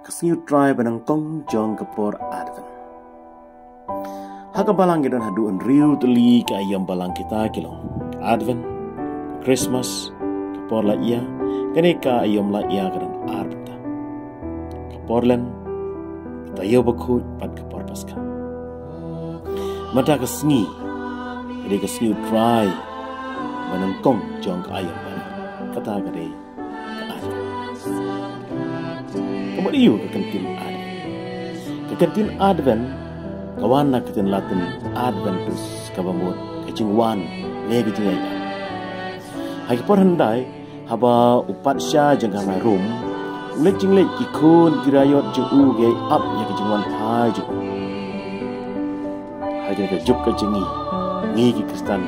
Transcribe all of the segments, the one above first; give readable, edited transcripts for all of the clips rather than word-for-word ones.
Kasngiu try banang kong jong kapor Advent. Haka balang gidan haduan riu tuli ka ayam balang kita kilong. Advent, Christmas, kapor la iya, kani ka ayam la iya kadan arbeta. Kapor len, kita iyo bakut pat kapor paska. Mata kasngi, kani kasngiu try banang kong jong ka ayam balang. Kata kani ka Advent. Kamu iyo ke kantin Advent. Ke kantin Advent, kawan nak kantin Latin Adventus kabamut kecingwan le kecing aja. Hai por handai haba upat sya jangka marum ulek jinglek ikun kirayot jeng u ge up ya kecingwan hai je. Hai je juk kecingi ni ki Kristen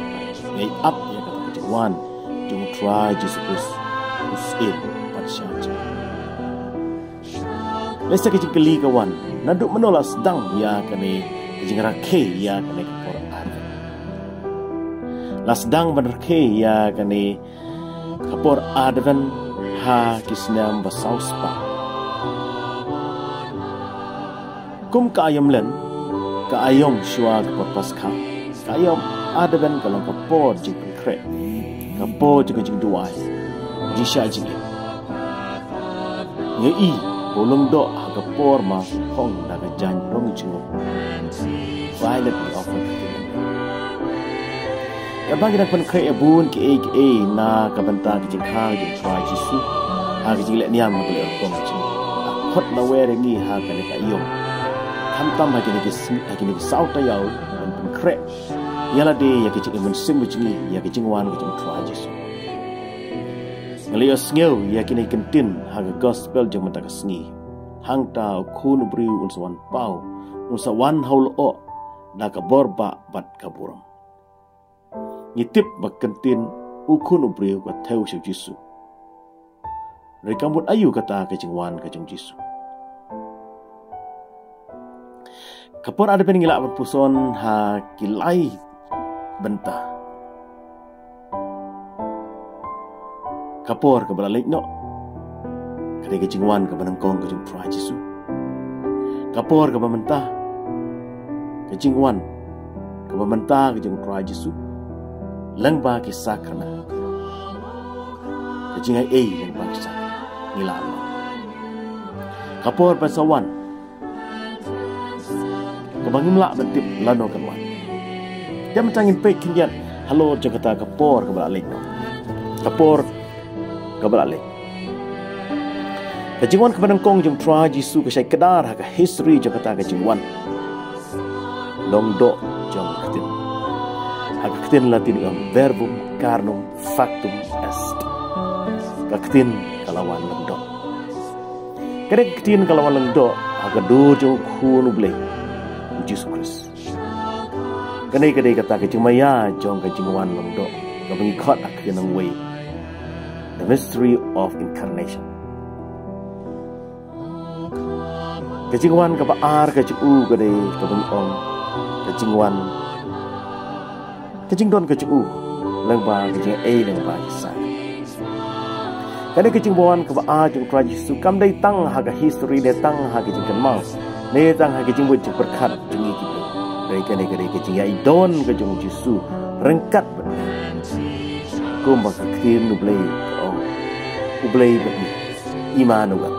ge up ya kecingwan jeng try Jesus usin upat sya. Lesa kecing keli kawan, naduk menolak sedang ya kene kecing rakhe ya kene kapor Advent. Las sedang benerke ya kene kapor Advent ha kisnam basauspa. Kum ka ayam len, ka ayam shua kapor paska, ka ayam Advent kalong kapor jing konkret, kapor jing duai, jisha jing. Ngei bolong do haga por ma hong daga jan rong jingo violet offer ya bagi nak pen kre abun ke na ka banta ke jing kha jing try jisu ha ke jing le niam ma le kom jing khot na we re ngi ha ka ne ka yong tham tam ha ke ne ke sau ta yau pen kre yala de ya ke jing men sim jing ya ke jing wan ke jing try jisu Ngelio sngeu ya kini kentin haga gospel jeng mata kasngi. Hang tau kun briu unsawan pau unsawan haul o na kaborba bat kaburam. Ngitip bak kentin ukun briu ka teu siu Jisu. Rekambut ayu kata kajeng wan kajeng Jisu. Kapor ada peningilak berpuson ha kilai bentah. Kapor ke balik no, kali kecingwan ke benangkong kecing try Jisu. Kapor ke mentah, kecingwan ke mentah kecing try Jisu. Lengba kisah kerana kecingai lengba kisah nilai. Kapor pasawan, kebangim lak bentip lano keman. Dia mencangin pek kinyan halo Jakarta kapor ke balik no. Kapor kabalalik. Kajingwan kebanangkong jeng try Jisu ke syai kedar haka history jeng kata kajingwan. Longdo jeng ketin. Haka ketin Latin yang verbum carnum factum est. Ketin kalawan lengdo. Kadang ketin kalawan lengdo haka dur jeng kunu blay Jisu Kristus. Kadang kata kajing maya jeng kajingwan lengdo. Kabangikot akhir nang way. The mystery of incarnation. Kajingwan kapaar kacu kade kabangong kajingwan kajingdon kacu lengba kajing lengba kisah. Kade kajingwan kapaar jeng Yesus kam dai tang haga history de tang haga jeng kenmal ne tang haga jeng buat berkat jeng iki. Dai kade kajing ai don kajing Yesus rengkat kum bak ktin nublei ublay bagi iman ugat.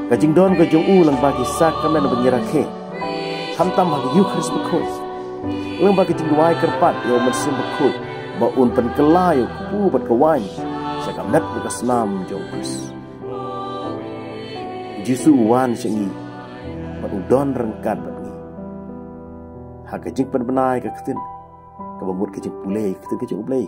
Kajing don kajing ulang bagi sakramen bengirakhe. Hamtam bagi Eucharis bekut. Ulang bagi kajing duai kerpat yo mersim bekut. Baun penkelai yo ku bat kawan. Sakamet bekas nam jongkris. Jisu wan sengi. Bat udon rengkat bagi. Ha kajing penbenai keketin. Kabamut kajing pulai keketin kajing ublay.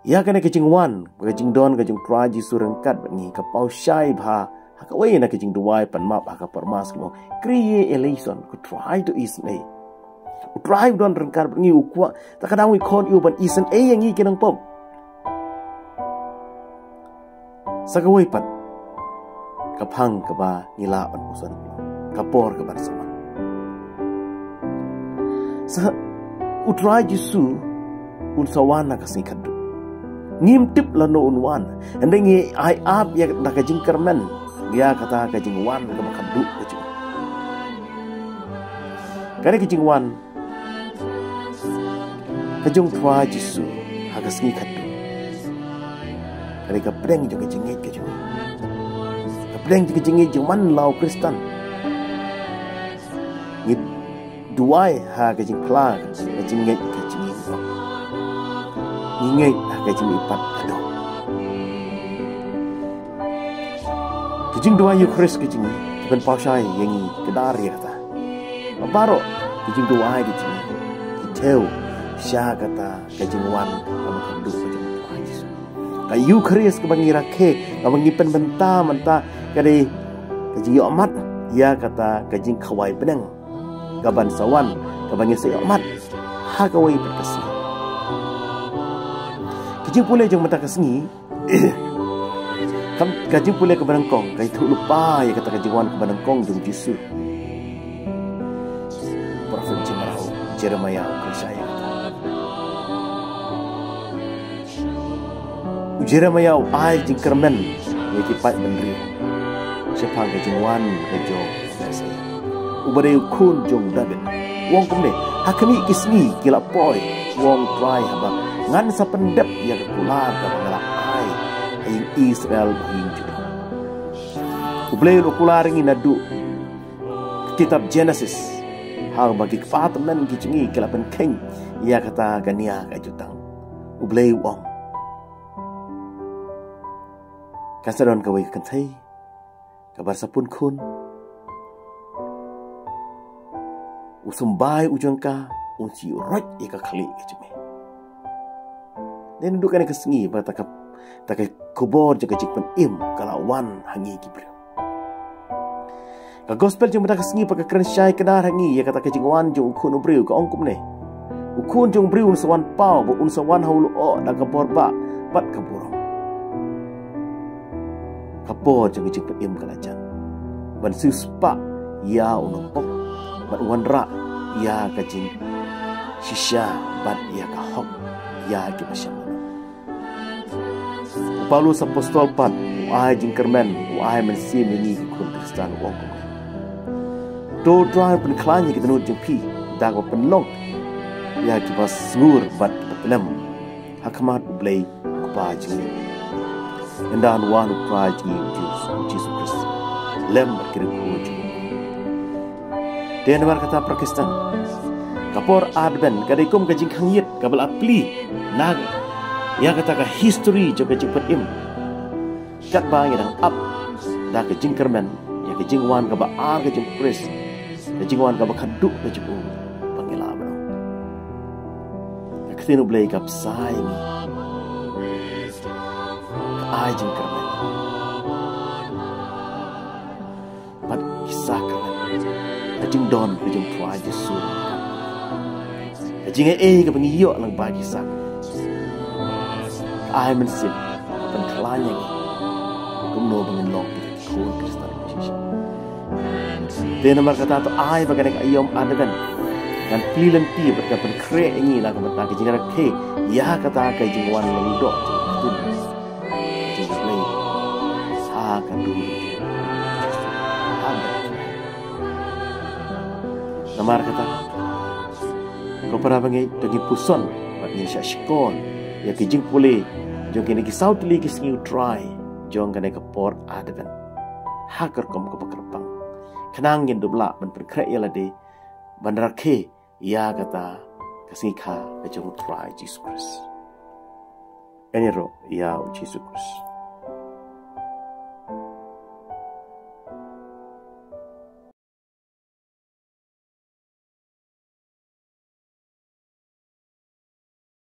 Ya kena kecing wan, kecing don, kecing try Jisu rengkat bengi kapau syai bha, haka wei na kecing duai pan map haka permas kemo kriye elation ku try to is ne. Ku try don rengkat bengi ukwa, tak kadang we kon you ban isen yang i kenang pom. Saka wei pat kapang kaba nila ban usan kapor kabar sama. Sa utry Jisu unsawana kasih kadu. Ngimtip lano unwan, anda ngi ai ab ya nakajing kermen, ya kata kajing wan ka makaduk kajing. Kani kajing wan kajung tua Yesu hagas ngi kadu. Kani ka breng jo kajing ngit kajing. Ka breng jo kajing ngit jo man lau Kristen. Ngit duai ha kajing pla kajing ngit kajing ngit. Ngit ha kajing ipat kado. Kajing dua Eucharis kajing ben pausai yang kedar ya kata. Mabaro kajing dua kajing kiteu sya kata kajing wan kamu kandu kajing dua Yesus. Ka Eucharis ka bangira ke ka bangipen benta menta kade kajing yomat ya kata kajing khawai benang gaban sawan ka bangir sa yomat ha kawai berkasi. Kajing pula jeng mata kasengi kajing pulih ke Banangkong, kai tu lupa ya kata kajing wan ke Banangkong jung Yesus. Prophet Jeremiah percaya kata. Jeremiah ai jing kermen ya kipat menri. Sepang kajing wan kajong saya. Ubare kun jung David. Wong kumne hakami kisni kila poi wong try haba ngan sa pendep ya kepular ka bangalak in Israel in Judah. Ublay ukular ngi nadu kitab Genesis hang bagi kepatam nan gicungi kelapan keng ia kata gania ka jutang. Ublay wong kasaron kawai kantai kabar sapun kun usumbai ujangka unsi roj ika khali gicumi. Dan dukan ke sengi batakap takai kubor jaga jikpen im kalawan hangi kibre. Ka gospel jeng batak sengi pakai keren syai kedar hangi ya kata kajing wan jeng ukun ubriu ka ongkum ne. Ukun jeng ubriu unsawan pau bu unsawan haulu o da kapor ba bat kaburong. Kapor jeng jikpen im kalajan. Ban suspa ya unumpok bat wanra ya kajing shisha bat ya kahok ya kipasyam. Paulus apostol pat wahai jingkermen wahai mensi meni kun Kristen wong ko. Do drive pen klanya kita nut jengpi dago penlong ya kibas smur bat petlem hakmat ublay kupa jingi. Endan wanu pra jingi Jesus Kristus lem berkira ko jingi. Dia nomor kata Pakistan kapor adben kadaikum kajing khangit kabel apli nag ya kata ka history juga cepat im kat bang yang up dah ke jingkerman ya ke jingwan ka ba ar ke jingpres ke jingwan ka ba khaduk ke jibu pangila ba ka kthinu blay kap sai ni ai jingkerman pat kisah kerman ka jing don ke jing tua Yesu ka jing ka bangiyo lang ba kisah ai mensin penkelanya ni kumno bangin long kun Kristen Yesus. Dia nomor kata tu ai bagaimana ayom adakan dan pilihan ti berkapan kre ini lah kementak jingara ke ya kata ke jingwan lendok tu jing play ha kan dulu nomor kata kau pernah bangi dagi puson bagi syashkon ya ke jing pulih jong kini ki south li ki singiu try jong kane ka port adven hakar kom ko bakrapang kanang yin dubla ban perkra yala de bandar ke ya kata kasingi kha ka jong try Jesus Christ enero ya Jesus Christ